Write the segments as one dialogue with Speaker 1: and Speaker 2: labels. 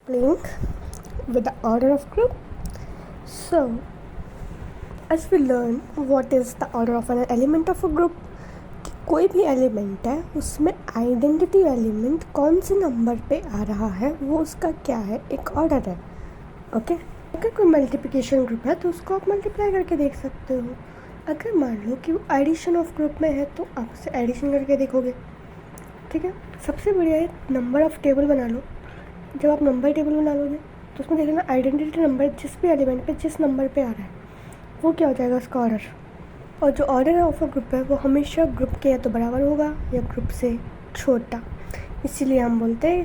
Speaker 1: Playing with the order of group. So, as we learn what is the order of an element of a group, कि कोई भी element है उसमें identity element कौन से number पे आ रहा है वो उसका क्या है, एक ऑर्डर है. ओके. अगर कोई मल्टीप्लिकेशन ग्रुप है तो उसको आप मल्टीप्लाई करके देख सकते हो. अगर मान लो कि वो एडिशन ऑफ ग्रुप में है तो आप उसे एडिशन करके देखोगे. ठीक है. सबसे बढ़िया है नंबर ऑफ टेबल बना लो. जब आप नंबर टेबल बना लोगे तो उसमें देख लेना आइडेंटिटी नंबर जिस भी एलिमेंट पे जिस नंबर पे आ रहा है वो क्या हो जाएगा उसका ऑर्डर. और जो ऑर्डर ऑफ अ ग्रुप है वो हमेशा ग्रुप के या तो बराबर होगा या ग्रुप से छोटा. इसीलिए हम बोलते हैं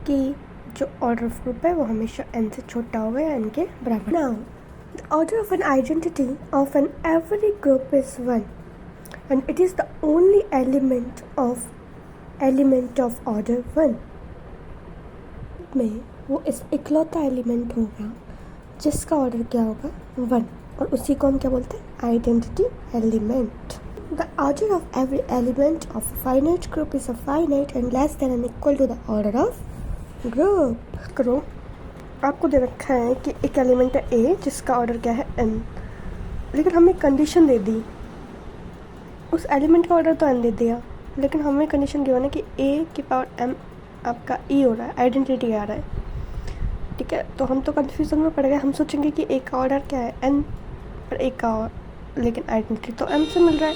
Speaker 1: कि जो ऑर्डर ऑफ ग्रुप है वो हमेशा n से छोटा होगा या n के बराबर. Now the order of an identity of an every group is 1 and it is the only element of order 1 में वो इस इकलौता एलिमेंट होगा जिसका ऑर्डर क्या होगा 1, और उसी को हम क्या बोलते हैं, identity element. The order of every element of a finite group is a finite and less than and equal to the order of group. करो, आपको दे रखा है कि एक एलिमेंट है ए जिसका ऑर्डर क्या है n, लेकिन हमें कंडीशन दे दी. उस एलिमेंट का ऑर्डर तो n दे दिया, लेकिन हमें कंडीशन गिवन है कि a की पावर m आपका e हो रहा है, आइडेंटिटी आ रहा है. ठीक है. तो हम तो कन्फ्यूज़न में पड़ गए. हम सोचेंगे कि ए का ऑर्डर क्या है n और ए का लेकिन आइडेंटिटी तो m से मिल रहा है.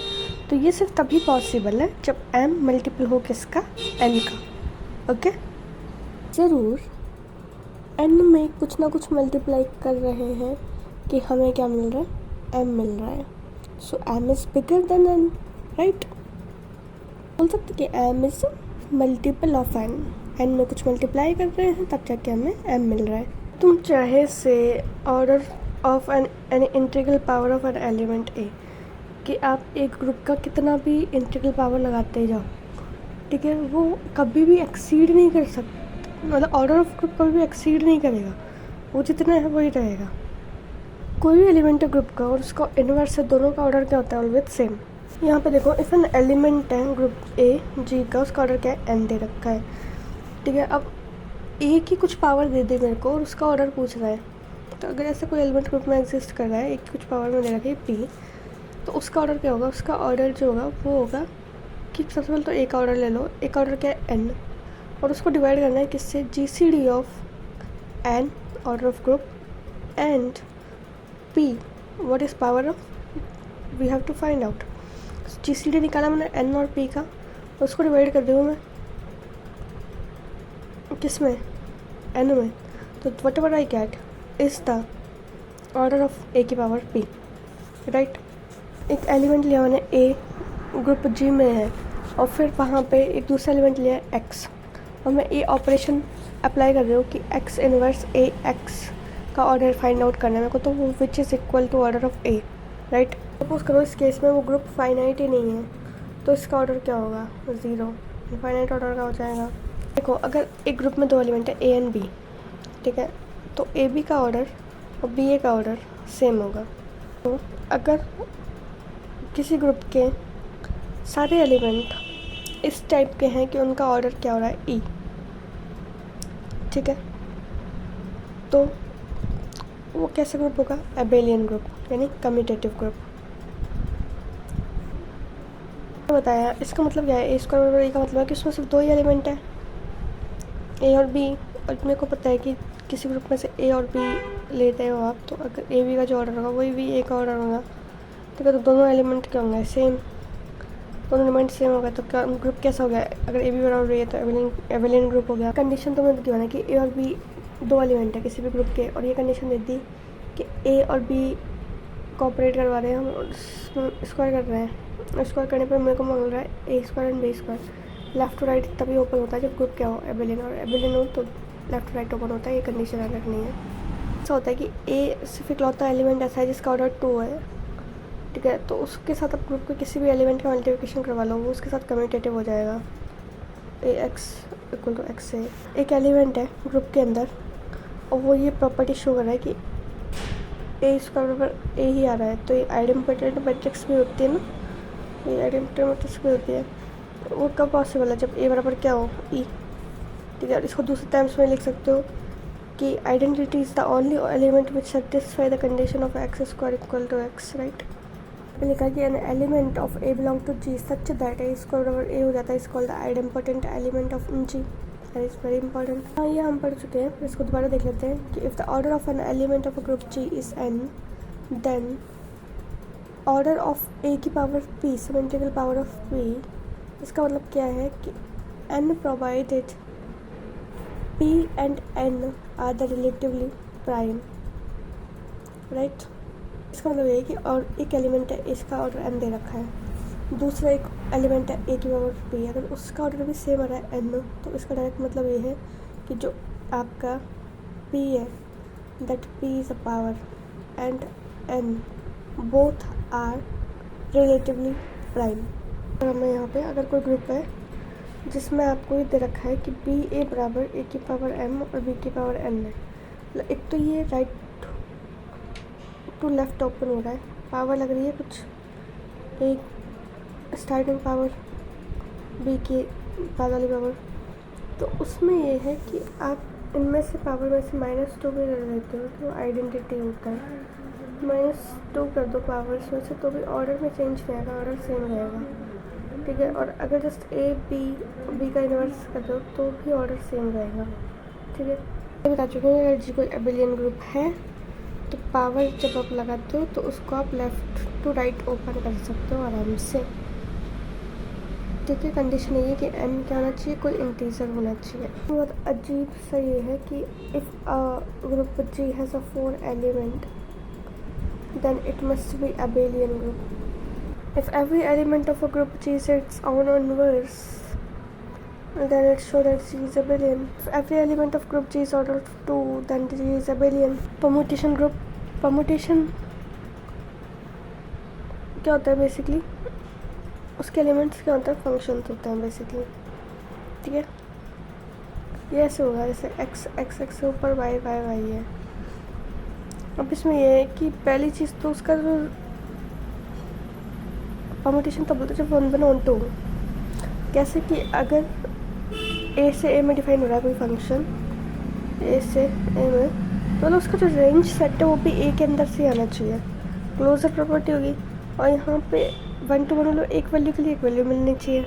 Speaker 1: तो ये सिर्फ तभी पॉसिबल है जब m मल्टीपल हो किसका, n का. ओके. ज़रूर n में कुछ ना कुछ मल्टीप्लाई कर रहे हैं कि हमें क्या मिल रहा है, m मिल रहा है. सो m is bigger than n, right. बोल सकते कि m is multiple of n में कुछ मल्टीप्लाई कर रहे हैं तब जाके हमें m मिल रहा है. तुम चाहे से order of an integral power of an element a कि आप एक ग्रुप का कितना भी इंटीग्रल पावर लगाते जाओ, ठीक है, वो कभी भी एक्सीड नहीं कर सकता. मतलब ऑर्डर ऑफ ग्रुप कभी भी एक्सीड नहीं करेगा, वो जितना है वही रहेगा. कोई भी एलिमेंट है ग्रुप का और उसका इनवर्स है, दोनों का ऑर्डर क्या होता है, ऑलवेज सेम. यहाँ पे देखो, इफ़ एन एलिमेंट है ग्रुप ए जी का, उसका ऑर्डर क्या है, n दे रखा है. ठीक है. अब ए की कुछ पावर दे दे मेरे को और उसका ऑर्डर पूछ रहा है. तो अगर ऐसा कोई एलिमेंट ग्रुप में एग्जिस्ट कर रहा है, एक कुछ पावर में दे रखी है p, तो उसका ऑर्डर क्या होगा, उसका ऑर्डर जो होगा वो होगा कि सबसे पहले तो ए का ऑर्डर ले लो. ए का ऑर्डर क्या है, n, और उसको डिवाइड करना है किससे, GCD of n order of group and p what is power of, we have to find out. GCD निकाला मैंने n और p का, उसको डिवाइड कर दूँ मैं किस में, n में. तो what ever I get is the order of a की पावर p, राइट. एक एलिमेंट लिया मैंने a ग्रुप g में है, और फिर वहाँ पे एक दूसरा एलिमेंट लिया है x, और मैं ये ऑपरेशन अप्लाई कर रही हूँ कि x इनवर्स a x का ऑर्डर फाइंड आउट करना है मेरे को. तो वो which is equal to order of a, right. Suppose करो इस केस में वो ग्रुप फाइनाइट ही नहीं है, तो इसका ऑर्डर क्या होगा, 0. फाइनाइट ऑर्डर का हो जाएगा. देखो, अगर एक ग्रुप में दो एलिमेंट है a एंड b, ठीक है, तो ए बी का ऑर्डर और बी ए का ऑर्डर सेम होगा. तो अगर किसी ग्रुप के सारे एलिमेंट इस टाइप के हैं कि उनका ऑर्डर क्या हो रहा है, ई, ठीक है, तो वो कैसा ग्रुप होगा, एबेलियन ग्रुप, यानी कम्यूटेटिव ग्रुप. बताया. इसका मतलब क्या है, ए स्क्वायर बराबर ए का मतलब है कि उसमें सिर्फ दो ही एलिमेंट है, ए और बी. और मेरे को पता है कि किसी ग्रुप में से ए और बी लेते हो आप, तो अगर ए बी का जो ऑर्डर होगा वही भी ए का ऑर्डर होगा. ठीक है. तो दोनों एलिमेंट क्या होंगे, सेम. दोनों एलिमेंट सेम होगा तो क्या ग्रुप कैसा हो गया, अगर ए बी बराबर ए तो एबेलियन ग्रुप हो गया. कंडीशन तो मैंने दिया ना कि ए और बी दो एलिमेंट है किसी भी ग्रुप के, और ये कंडीशन दे दी कि ए और बी कोऑपरेट करवा रहे हैं, हम स्क्वायर कर रहे हैं. स्क्वायर करने पर मेरे को मिल रहा है A square and B square. Left to right तभी ओपन होता है जब ग्रुप क्या हो, एबेलियन, और एबेलियन हो तो लेफ्ट टू राइट ओपन होता है. ये कंडीशन याद रखनी है. ऐसा होता है कि ए सिर्फ इकलौता एलिमेंट ऐसा है जिसका ऑर्डर 2 है. ठीक है. तो उसके साथ आप ग्रुप के किसी भी एलिमेंट का मल्टीप्लिकेशन करवा लो, वो उसके साथ कम्यूटेटिव हो जाएगा. ए एक्स इक्वल टू एक्स से. एक एलिमेंट है ग्रुप के अंदर और वो ये प्रॉपर्टी शो कर रहा है कि ए स्क्वायर बराबर ए ही आ रहा है, तो ये आइडेंटिटी मैट्रिक्स भी होती है ना, ये आइडेंटिटी मैट्रिक्स भी होती है. वो कब पॉसिबल है, जब ए बराबर क्या हो, ई. ठीक है. और इसको दूसरे टर्म्स में लिख सकते हो कि identity is the only element which satisfy the condition of X square equal to X, right. लिखा कि an element of A belong to G such that A square over A हो जाता है, is called the idempotent element of G. That is very important. हाँ, ये हम पढ़ चुके हैं, इसको दोबारा देख लेते हैं कि if the order of an element of a group G is N, then order of A की power P symmetrical power of P. इसका मतलब क्या है कि N provided P and N are the relatively prime, right. इसका मतलब ये है कि और एक एलिमेंट है, इसका ऑर्डर एन दे रखा है, दूसरा एक एलिमेंट है ए की पावर पी, अगर उसका ऑर्डर भी सेम आ रहा है एन, तो इसका डायरेक्ट मतलब ये है कि जो आपका पी है that p is a power and n both are relatively prime. और हमें यहाँ पे अगर कोई ग्रुप है जिसमें आपको ये दे रखा है कि बी ए बराबर ए की पावर एम और बी की पावर एन है, मतलब एक तो ये राइट टू लेफ्ट ओपन हो रहा है, पावर लग रही है कुछ, एक स्टार्टिंग पावर बी की बाद वाली पावर, तो उसमें ये है कि आप इनमें से पावर में से -2 भी ले लेते हो तो आइडेंटिटी होता है। -2 कर दो पावर्स में से तो भी ऑर्डर में चेंज नहीं आएगा, ऑर्डर सेम रहेगा, ठीक है। और अगर जस्ट ए बी का इन्वर्स कर दो तो भी ऑर्डर सेम रहेगा, ठीक है। ये बता चुके हैं अगर जी कोई एबिलियन ग्रुप है तो पावर जब आप लगाते हो तो उसको आप लेफ़्ट टू राइट ओपन कर सकते हो आराम से, ठीक है। कंडीशन ये है कि एन क्या होना चाहिए, कोई इंटीजर होना चाहिए। बहुत अजीब सा ये है कि if group G has a 4 element then it must be abelian group. If every element of a group G is its own inverse, then it shows that G is abelian. If every element of group G is order of 2, then G is abelian. Permutation group, permutation क्या होता है basically, उसके elements क्या होता है, functions होते हैं basically, ठीक है। ये ऐसे होगा जैसे एक्स एक्स एक्स के ऊपर वाई वाई वाई है। अब इसमें ये है कि पहली चीज़ तो उसका जो परमुटेशन तब बोलते जब 1/2 हो, कैसे कि अगर ए से ए में डिफाइन हो रहा है कोई फंक्शन, ए से ए में, तो मतलब उसका जो रेंज सेट है वो भी ए के अंदर से आना चाहिए, क्लोजर प्रॉपर्टी होगी। और यहाँ पे 1 to 1 मतलब एक वैल्यू के लिए एक वैल्यू मिलनी चाहिए,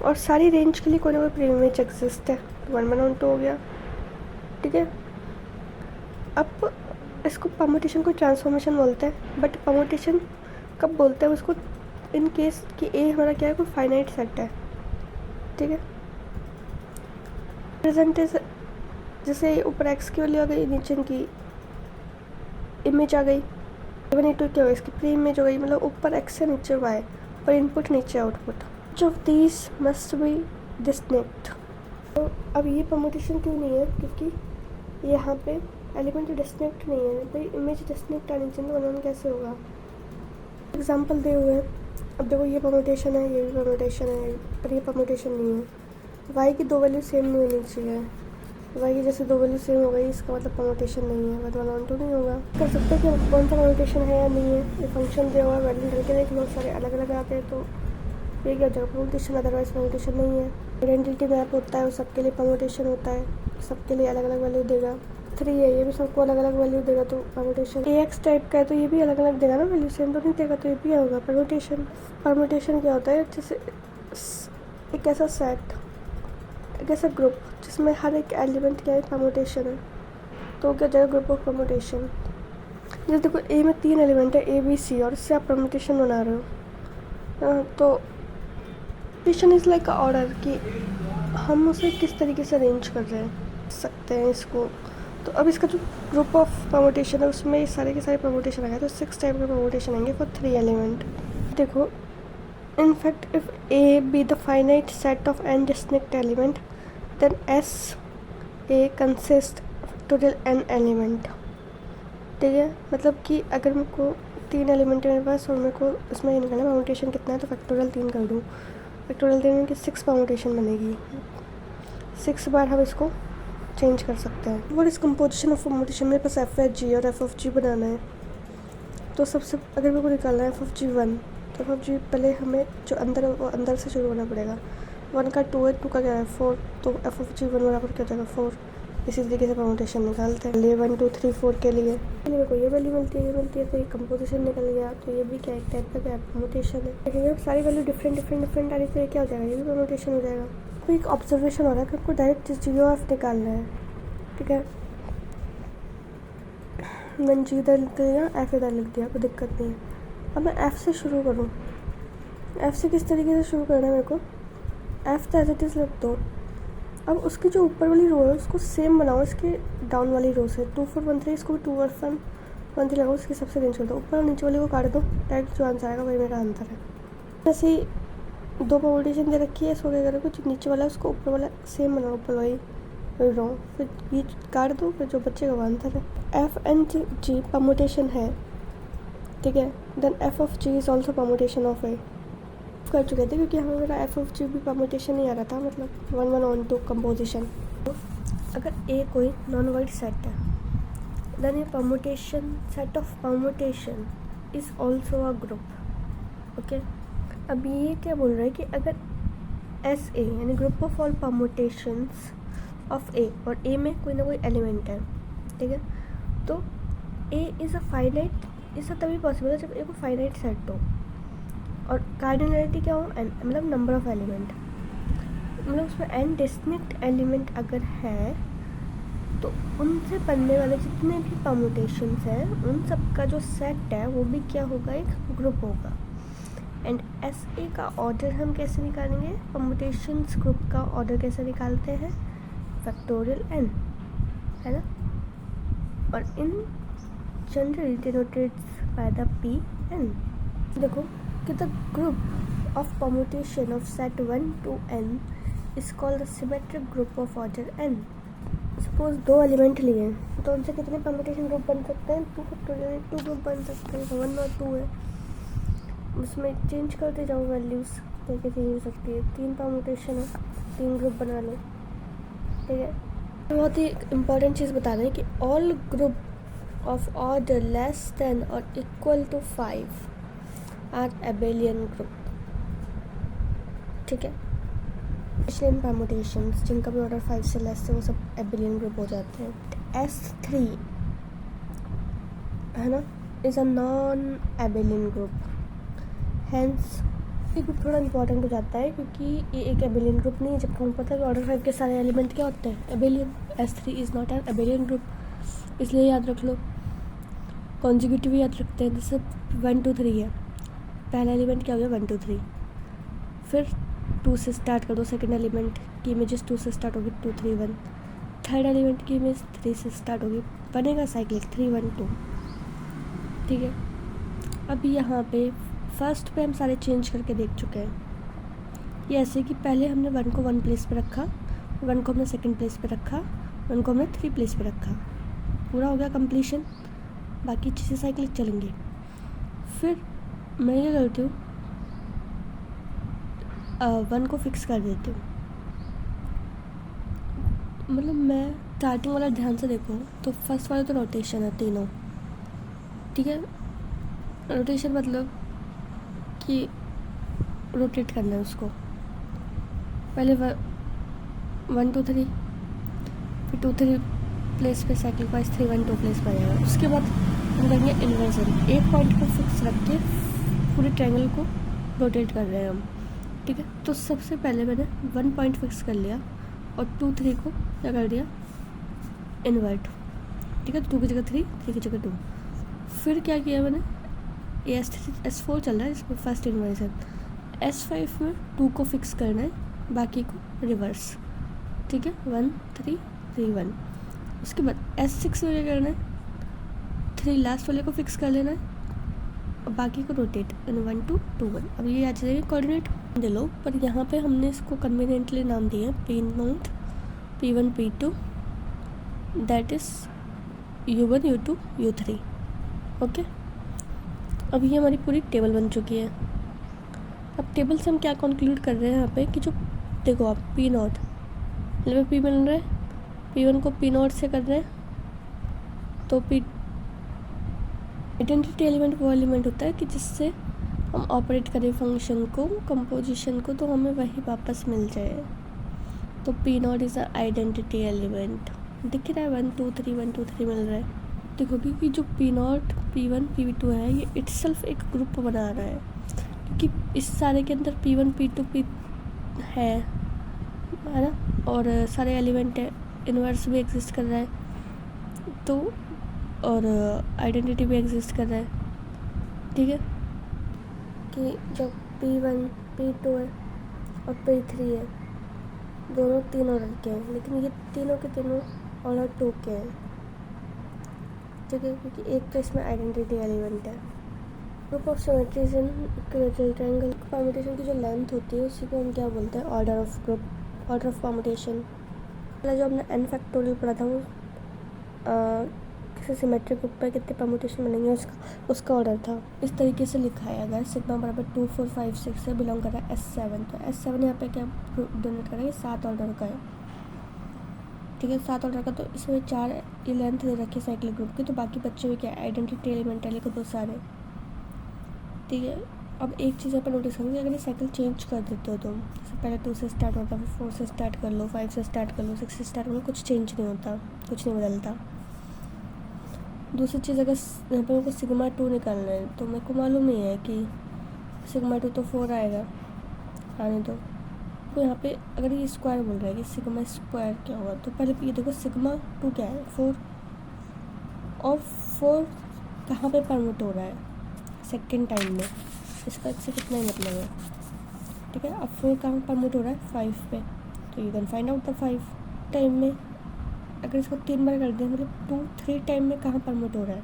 Speaker 1: और सारी रेंज के लिए कोई ना कोई प्रीम इमेज एग्जिस्ट है, तो 1/2 हो गया, ठीक है। अब इसको परमुटेशन को ट्रांसफॉर्मेशन बोलते हैं, बट परमुटेशन कब बोलते हैं उसको, इन केस कि ए हमारा क्या है, कोई फाइनाइट सेट है, ठीक है। प्रेजेंटेज जैसे ऊपर एक्स की वैल्यू आ गई, नीचे इनकी इमेज आ गई, 1/2 क्या होगा, इसकी प्री इमेज हो गई, मतलब ऊपर एक्स से नीचे वाई, पर इनपुट नीचे आउटपुट, जो of these must be distinct. तो अब ये परमुटेशन क्यों नहीं है, क्योंकि यहाँ पे एलिमेंट डिस्टिंक्ट नहीं है, भाई इमेज डिस्टिंक्ट आनी चाहिए, तो बनाना कैसे होगा। एग्जांपल दे हुए, अब देखो ये परमुटेशन है, ये भी परमुटेशन है, पर ये परमुटेशन नहीं है। वाई की 2 वैल्यू सेम नहीं होनी चाहिए, वाई की जैसे 2 वैल्यू सेम हो गई इसका मतलब परमुटेशन नहीं है, 1/2 नहीं होगा। कर सकते हैं कि कौन सा परमुटेशन है या नहीं है, ये फंक्शन दिया हुआ वैल्यू ढल के देख लो, सारे अलग अलग आते हैं तो ये क्या हो जाएगा परमुटेशन, अदरवाइज परमुटेशन नहीं है। आइडेंटिटी मैप होता है, वो सबके लिए परमुटेशन होता है, सबके लिए अलग अलग वैल्यू देगा। 3 है, ये भी सबको अलग अलग वैल्यू देगा, तो परमुटेशन। AX टाइप का है तो ये भी अलग अलग देगा ना वैल्यू, सेम तो नहीं देगा, तो ये भी होगा परमुटेशन। परमुटेशन क्या होता है, जैसे एक ऐसा सेट, एक ऐसा ग्रुप जिसमें हर एक एलिमेंट क्या है परमुटेशन है, तो क्या जाएगा ग्रुप ऑफ परमुटेशन। जैसे देखो ए में 3 एलिमेंट है ABC, और इससे आप परमुटेशन बना रहे हो, तो परमुटेशन इज़ लाइक ऑर्डर कि हम उसे किस तरीके से अरेंज कर रहे हैं सकते हैं इसको। तो अब इसका जो ग्रुप ऑफ परमुटेशन है उसमें सारे के सारे परमुटेशन आ गए, तो 6 टाइप के परमुटेशन आएंगे फॉर 3 एलिमेंट। देखो in fact if A be the finite set of n distinct element then S A consists total n element, ठीक है। मतलब कि अगर मेरे को 3 एलिमेंट है मेरे पास और मेरे को इसमें ये निकालना परमुटेशन कितना है, तो फैक्टोरियल 3 कर दूँ, फैक्टोरियल 3 की 6 परमुटेशन बनेगी, 6 बार हम इसको चेंज कर सकते हैं। और इस कंपोजिशन ऑफ परमुटेशन मेरे पास एफ एच जी और एफ ऑफ जी बनाना है, तो सबसे अगर मेरे को निकालना है एफ ऑफ जी 1, तो एफ ऑफ जी पहले हमें जो अंदर है वो अंदर से शुरू होना पड़ेगा। 1 का 2 है, 2 का क्या है 4, तो एफ ऑफ जी 1 बराबर क्या हो जाएगा 4, इसी तरीके से परमुटेशन निकालते हैं। ये 1 2 3 4 के लिए मेरे को ये वैल्यू मिलती है, ये मिलती है, तो ये कंपोजिशन निकल गया। तो ये भी क्या एक टाइप का क्या परमुटेशन है। लेकिन जब सारी वैल्यू डिफरेंट आ रही तो ये क्या हो जाएगा, ये भी परमुटेशन हो जाएगा। तो एक ऑब्जर्वेशन हो रहा है कि आपको डायरेक्ट GOF निकालना है, ठीक है। मैंने G इधर लिख दिया, F इधर लिख दिया, कोई दिक्कत नहीं है। अब मैं F से शुरू करूँ। F से किस तरीके से शुरू करना है मेरे को, F तो एज इट इज़ लिख दो। अब उसकी जो ऊपर वाली रो है उसको सेम बनाओ इसके डाउन वाली रो से। 2 4 1 3 इसको 2 4 1 3 लगाओ, उसके सबसे रेंज कर दो। ऊपर और नीचे वाले को काट दो, डायरेक्ट जो आंसर आएगा वही मेरा आंसर है। वैसे ही 2 परमुटेशन दे रखी है, इसको क्या करोगे, जो नीचे वाला है उसको ऊपर वाला सेम बनाओ, ऊपर वही रो, फिर ये काट दो, फिर जो बचेगा वो आंसर है। F and G परमुटेशन है, ठीक है। Then F of G is also permutation of A कर चुके थे, क्योंकि हमें मेरा F of G भी परमुटेशन नहीं आ रहा था, मतलब 1 1 on 2 कंपोजिशन। तो अगर A कोई नॉन वाइड सेट है, देन ये permutation set of permutation is also a group, okay. अब ये क्या बोल रहा है कि अगर SA यानी group of all permutations of A, और A में कोई ना कोई एलिमेंट है, ठीक है, तो A इज़ अ फाइनाइट, इससे तभी पॉसिबल है जब A को फाइनाइट सेट हो। और कार्डिनलिटी क्या हो, n, मतलब नंबर ऑफ एलिमेंट, मतलब उसमें n डिस्टिंक्ट एलिमेंट अगर है तो उनसे बनने वाले जितने भी परमुटेशंस हैं उन सब का जो सेट है वो भी क्या होगा, एक ग्रुप होगा। एंड SA का ऑर्डर हम कैसे निकालेंगे, परमुटेशंस ग्रुप का ऑर्डर कैसे निकालते हैं, फैक्टोरियल n, है ना। और इन generally denoted by the Pn। देखो कि the group of permutation of set 1 to n is called the symmetric group of order n। Suppose 2 element लिए तो उनसे कितने परमुटेशन ग्रुप बन सकते हैं, 2 फैक्टोरियल 2 ग्रुप बन सकते हैं, 1 और 2 है, उसमें चेंज करते जाओ वैल्यूज़, करके चेंज हो सकती है। 3 परमुटेशन है, 3 ग्रुप बना लो, ठीक है। बहुत ही इम्पॉर्टेंट चीज़ बता दें कि all group of order less than और equal to 5 are abelian group, ठीक है। पिछले परमुटेशंस जिनका भी ऑर्डर 5 से लेस है वो सब एबेलियन ग्रुप हो जाते हैं। S3 है ना, is a non abelian group, hence ये भी थोड़ा इंपॉर्टेंट हो जाता है क्योंकि ये एक एबेलियन ग्रुप नहीं है, जबकि हमें पता है कि ऑर्डर 5 के सारे एलिमेंट क्या होते हैं, Abelian. S3 is not an Abelian group, इसलिए याद रख लो। कॉन्जिक्यूटिव याद रखते हैं, जैसे 1 2 3 है, पहला एलिमेंट क्या हो गया 1 2 3, फिर 2 से स्टार्ट कर दो, सेकंड एलिमेंट की इमेजेस 2 से स्टार्ट होगी 2 3 1, थर्ड एलिमेंट की इमेज 3 से स्टार्ट होगी, बनेगा साइक्लिक 3 1 2, ठीक है। अब यहाँ पे फर्स्ट पे हम सारे चेंज करके देख चुके हैं। ये ऐसे कि पहले हमने 1 को 1 प्लेस पे रखा, 1 को हमने सेकंड प्लेस पे रखा, 1 को हमने 3 प्लेस पे रखा, पूरा हो गया कंप्लीशन। बाकी चीज़ें साइक्लिक चलेंगी। फिर मैं क्या करती हूँ, 1 को फिक्स कर देती हूँ, मतलब मैं स्टार्टिंग वाला ध्यान से देखो तो फर्स्ट वाला तो रोटेशन है तीनों, ठीक है। रोटेशन मतलब कि रोटेट करना है उसको, पहले 1 2 3, फिर 2 3 प्लेस पे साइकिल वाइज 3 1 2 प्लेस पर आएगा। उसके बाद हम करेंगे इन्वर्जन, एक पॉइंट को फिक्स रख के पूरे ट्रायंगल को रोटेट कर रहे हैं हम, ठीक है। तो सबसे पहले मैंने 1 पॉइंट फिक्स कर लिया और 2 3 को क्या कर दिया, इन्वर्ट, ठीक है। 2 की जगह 3, 3 की जगह 2। फिर क्या किया मैंने, ये S4 चल रहा है, इसमें फर्स्ट इन्वर्जन। S5 में 2 को फिक्स करना है, बाकी को रिवर्स, ठीक है। 1 3 3 1। उसके बाद S6 में क्या करना है, 3 लास्ट वाले को फिक्स कर लेना है और बाकी को रोटेट इन 1 2 2 1। अब ये आ जाएगा कोऑर्डिनेट दे लो, पर यहाँ पे हमने इसको कन्वीनियंटली नाम दिया P0 P1 P2, that is U1 U2 U3, okay. अब ये हमारी पूरी टेबल बन चुकी है। अब टेबल से हम क्या कंक्लूड कर रहे हैं यहाँ पे कि जो देखो आप P0 मतलब P मिल रहा है, P1 को P0 से कर रहे हैं, तो P आइडेंटिटी एलिमेंट वो एलिमेंट होता है कि जिससे हम ऑपरेट करें फंक्शन को, कंपोजिशन को, तो हमें वही वापस मिल जाए। तो P0 is a identity element, दिख रहा है 1 2 3 1 2 3 मिल रहा है। देखो क्योंकि जो P0 P1 P2 है ये इटसेल्फ एक ग्रुप बना रहा है, क्योंकि इस सारे के अंदर P1 P2 P है ना, और सारे एलिमेंट है, इन्वर्स भी एग्जिस्ट कर रहा है तो, और आइडेंटिटी भी एग्जिस्ट कर रहा है। ठीक है कि जब P1 P2 है और P3 है, दोनों 3 ऑर्डर के हैं, लेकिन ये तीनों के तीनों ऑर्डर 2 के हैं। ठीक है, क्योंकि एक तो इसमें आइडेंटिटी एलिमेंट है। Group of symmetries in equilateral triangle permutation की जो लेंथ होती है उसी को हम क्या बोलते हैं, order of group, order of permutation. पहले जो हमने n फैक्टोरियल पढ़ा था वो किसी सिमेट्रिक ग्रुप पर कितने परम्यूटेशन बनेंगे उसका ऑर्डर था। इस तरीके से लिखाया गया, सिग्मा बराबर 2 4 5 6 से बिलोंग कर रहा है S7। तो S7 यहाँ पे क्या डोनेट करेंगे, 7 ऑर्डर का है। ठीक है, 7 ऑर्डर का, तो इसमें 4 ये लेंथ दे रखी है साइक्लिक ग्रुप की, तो बाकी बच्चे हुए क्या, आइडेंटिटी एलिमेंट है, लिखो 2 सारे। ठीक है, अब एक चीज़ अपन नोटिस करेंगे, अगर ये साइकिल चेंज कर देते हो तुम, जैसे पहले 2 से स्टार्ट होता, फिर 4 से स्टार्ट कर लो, 5 से स्टार्ट कर लो, 6 से स्टार्ट कर लो, कुछ चेंज नहीं होता, कुछ नहीं बदलता। दूसरी चीज़, अगर यहाँ पे मेरे को सिग्मा 2 निकालना है तो मेरे को मालूम ही है कि सिग्मा 2 तो 4 आएगा, आने दो। तो यहाँ पे अगर ये स्क्वायर बोल रहा है कि सिग्मा स्क्वायर क्या होगा, तो पहले ये देखो सिग्मा 2 क्या है, 4, और 4 कहाँ पे परम्यूट हो रहा है, सेकेंड टाइम में, इसका इससे कितना ही मतलब है। ठीक है, अब 4 कहाँ परम्यूट हो रहा है, 5 पे, तो you can find out the 5 time में। अगर इसको 3 बार कर दें, मतलब 2 3 टाइम में कहाँ परम्यूट हो रहा है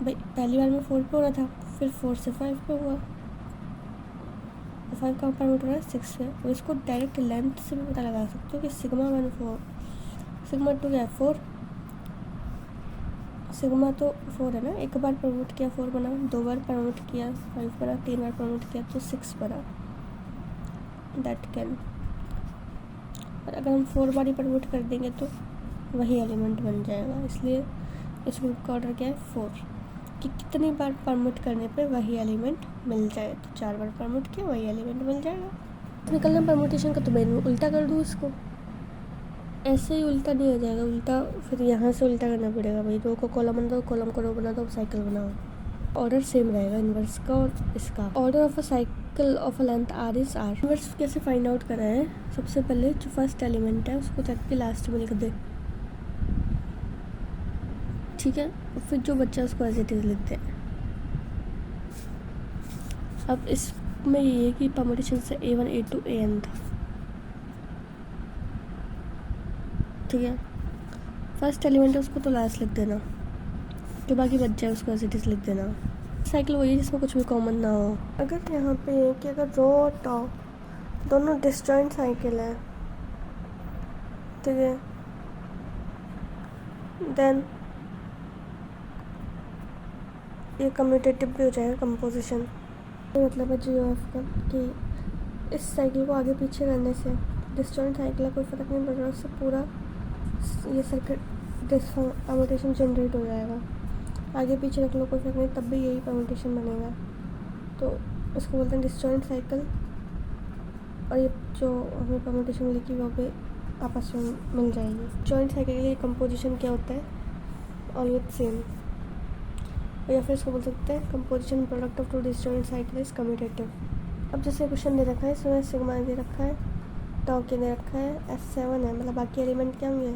Speaker 1: भाई, पहली बार में 4 पे हो रहा था, फिर 4 से 5 पे हुआ, 5 कहाँ परम्यूट हो रहा है, 6 पे। और इसको डायरेक्ट लेंथ से भी पता लगा सकते हो कि सिग्मा 1 4, सिग्मा 2 क्या है, 4, सिग्मा तो 4 है ना, एक बार प्रमोट किया 4 बना, 2 बार प्रमोट किया 5 बना, 3 बार प्रमोट किया तो 6 बना, दैट कैन। और अगर हम 4 बार ही प्रमोट कर देंगे तो वही एलिमेंट बन जाएगा, इसलिए इस ग्रुप का ऑर्डर क्या है, 4, कि कितनी बार प्रमोट करने पे वही एलिमेंट मिल जाए। तो 4 बार प्रमोट किया, वही एलिमेंट मिल जाएगा। निकलना परम्यूटेशन का, तो मैं उल्टा कर दूँ इसको, ऐसे ही उल्टा नहीं हो जाएगा, उल्टा फिर यहाँ से उल्टा करना पड़ेगा भाई, रो को कॉलम बना दो, कॉलम को रो बना दो, साइकिल बनाओ। ऑर्डर सेम रहेगा इन्वर्स का और इसका। Order of a cycle of a length r is r. Inverse कैसे फाइंड आउट करा है, सबसे पहले जो फर्स्ट एलिमेंट है उसको तक के लास्ट में लिख दे। ठीक है, फिर जो बच्चा उसको एज इट इज लिखते हैं। अब इसमें ये है कि परम्यूटेशन से A1 A2 AN था। ठीक है, फर्स्ट एलिमेंट है उसको तो लास्ट लिख देना, जो बाकी बच जाए उसको एज इट इज लिख देना। साइकिल वही है जिसमें कुछ भी कॉमन ना हो। अगर यहाँ पे है कि अगर रो और टॉप दोनों डिस्जॉइंट साइकिल है, ठीक है, देन ये कम्यूटेटिव भी हो जाएगा कंपोजिशन। मतलब है GOF का कि इस साइकिल को आगे पीछे करने से डिस्जॉइंट साइकिल का कोई फ़र्क नहीं पड़ रहा, उससे पूरा ये सर्किट परम्यूटेशन जनरेट हो जाएगा। आगे पीछे रख लो कोई फर्क नहीं, तब भी यही परम्यूटेशन बनेगा। तो इसको बोलते हैं डिस्जॉइंट साइकिल। और ये जो हमें परम्यूटेशन मिलेगी वो पे आपस में मिल जाएगी। जॉइंट साइकिल के लिए कंपोजिशन क्या होता है, ऑलवेज सेम। या फिर इसको बोल सकते हैं composition product of two disjoint cycle is commutative. अब जैसे क्वेश्चन दे रखा है, इसमें सिग्मा दे रखा है, टॉ के दे रखा है, S7 है, मतलब बाकी एलिमेंट क्या होंगे,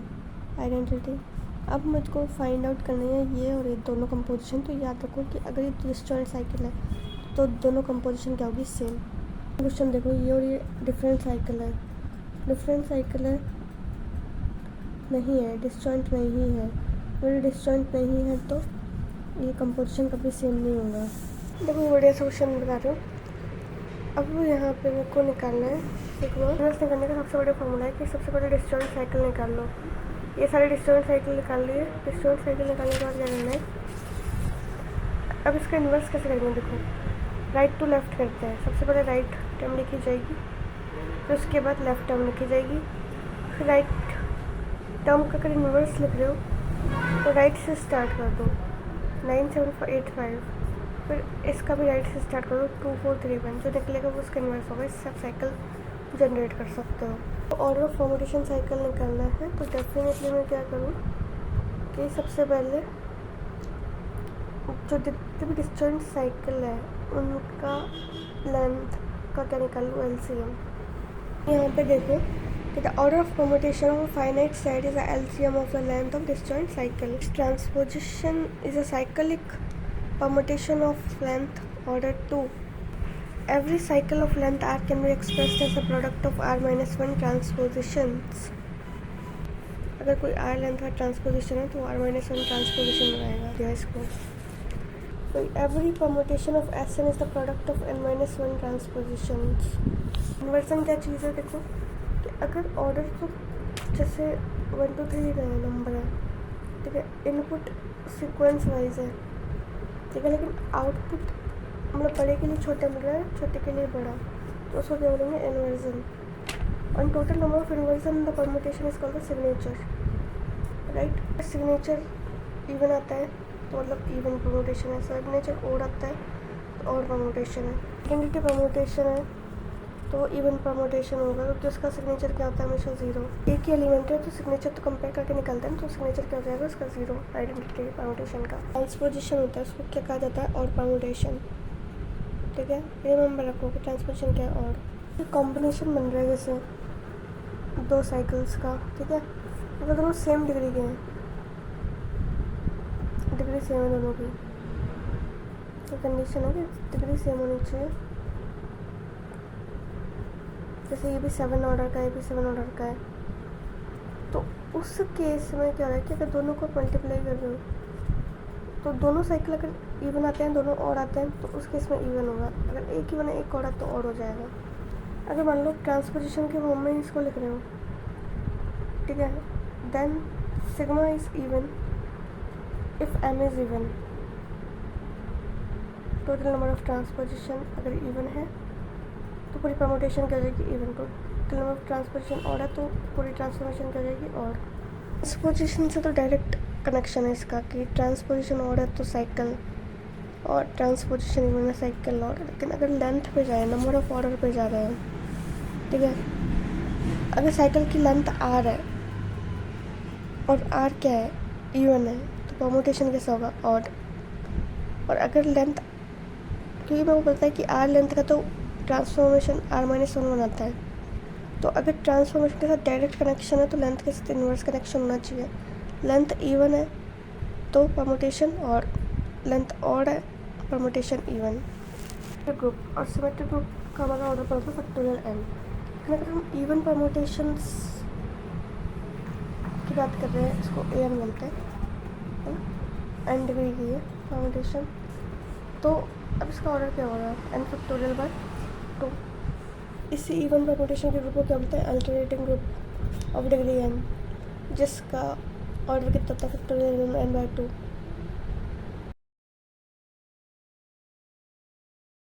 Speaker 1: आइडेंटिटी। अब मुझको फाइंड आउट करनी है ये और ये दोनों कंपोजिशन। तो याद रखो कि अगर ये डिस्जॉइंट साइकिल है तो दोनों कंपोजिशन क्या होगी, सेम। क्वेश्चन देखो, ये और ये डिफरेंट साइकिल है, डिफरेंट साइकिल है नहीं है, डिस्जॉइंट नहीं है। अगर ये डिस्जॉइंट नहीं है तो ये कंपोजिशन कभी सेम नहीं होगा। देखो बढ़िया सा क्वेश्चन बता रही हूँ। अब यहाँ पे मेरे को निकालना है सिग्मा। इन्वर्स निकालने का सबसे बड़ा फॉर्मूला है कि सबसे पहले डिस्जॉइंट साइकिल निकाल लो। ये सारे डिस्जॉइंट साइकिल निकाल लिए। डिस्जॉइंट साइकिल निकालने के बाद क्या करना है, अब इसका इन्वर्स कैसे करेंगे, देखो राइट टू लेफ्ट करते हैं। सबसे पहले राइट टर्म लिखी जाएगी, फिर उसके बाद लेफ्ट टर्म लिखी जाएगी, फिर राइट टर्म का अगर इन्वर्स लिख रहे हो तो राइट से स्टार्ट कर दो, 9 7 8 5, फिर इसका भी राइट से स्टार्ट करो, 2 4 3 1, जो निकलेगा वो उसका इन्वर्स होगा। इससे आप साइकिल जनरेट कर सकते हो। ऑर्डर ऑफ परमुटेशन साइकिल निकालना है तो डेफिनेटली मैं क्या करूँ कि सबसे पहले जो जितने भी डिस्जॉइंट साइकिल है उनका लेंथ का क्या निकालूँ एलसीएम। यहाँ पे देखो कि the order of permutation of a finite set is the LCM of the length of disjoint cycle. Transposition is a cyclic permutation of length order 2. Every cycle of length r can be expressed as a product of r minus 1 transpositions. अगर कोई r length का transposition है तो r minus 1 transposition बनाएगा इसको। So every permutation of Sn is the product of n minus 1 transpositions. Inversion क्या चीज़ है देखो कि अगर ऑर्डर तो जैसे 1 2 3 नंबर है, ठीक है, इनपुट सीक्वेंस वाइज है, ठीक है, लेकिन आउटपुट मतलब बड़े के लिए छोटा मिल रहा है, छोटे के लिए बड़ा, तो उसको क्या बोलेंगे इन्वर्जन। और total number of inversion the permutation is called the signature, right. Signature even आता है तो मतलब इवन परमुटेशन है, सिग्नेचर ओड आता है तो ऑड परमुटेशन है, आइडेंटिटी परमुटेशन है तो इवन परमुटेशन होगा क्योंकि उसका सिग्नेचर क्या होता है हमेशा जीरो। एक ही एलिमेंट है तो सिग्नेचर तो कंपेयर करके निकलता है तो सिग्नेचर क्या हो जाएगा उसका जीरो आइडेंटिटी परमुटेशन का। ट्रांसपोजिशन होता है उसको क्या कहा जाता है और परमुटेशन, ठीक है, रिमेंबर रखो कि ट्रांसपोजिशन क्या है। और कॉम्बिनेशन बन रहा है जैसे दो साइकिल्स का, ठीक है, अगर दोनों सेम डिग्री के हैं, डिग्री सेम है दोनों की, तो कंडीशन है कि डिग्री सेम होनी चाहिए। जैसे ये भी 7 ऑर्डर का है, ये भी 7 ऑर्डर का है, तो उस केस में क्या है कि अगर दोनों को मल्टीप्लाई कर रहे हो तो दोनों साइकिल अगर इवन आते हैं, दोनों और आते हैं तो उस केस में इवन होगा। अगर एक इवन है एक और तो और हो जाएगा। अगर मान लो ट्रांसपोजिशन के फॉर्म में इसको लिख रहे हो, ठीक है, then sigma is even if m is even. Total number of transposition अगर इवन है तो पूरी परमुटेशन क्या हो जाएगी even. Total number of transposition और है तो पूरी ट्रांसफॉर्मेशन क्या हो जाएगी और। ट्रांसपोजिशन से तो डायरेक्ट कनेक्शन है इसका कि ट्रांसपोजिशन और है तो साइकिल और ट्रांसपोजिशन इवन है साइकिल और। लेकिन अगर लेंथ पे जाए, नंबर ऑफ ऑर्डर पे जा रहे हैं, ठीक है, अगर साइकिल की लेंथ आर है और आर क्या है इवन है तो परमुटेशन कैसा होगा ऑड। और अगर लेंथ, क्योंकि मेरे को पता है कि आर लेंथ का तो ट्रांसफॉर्मेशन r माइनस 1 बनाता है, तो अगर ट्रांसफॉर्मेशन के साथ डायरेक्ट कनेक्शन है तो लेंथ के साथ इन्वर्स कनेक्शन होना चाहिए। लेंथ इवन है तो परमुटेशन और, लेंथ ऑड है परमुटेशन इवन। ग्रुप और सिमेट्रिक ग्रुप का हमारा ऑर्डर पड़ता है फैक्टोरियल n। अगर हम इवन परमुटेशंस की बात कर रहे हैं, इसको an बोलते हैं, n डिग्री की है परमुटेशन, तो अब इसका ऑर्डर क्या होगा n फैक्टोरियल बाय 2। इसी इवन परमुटेशन के ग्रुप को क्या बोलते हैं alternating group of degree n, जिसका ऑर्डर कितना होता है फैक्टोरियल n बाय 2।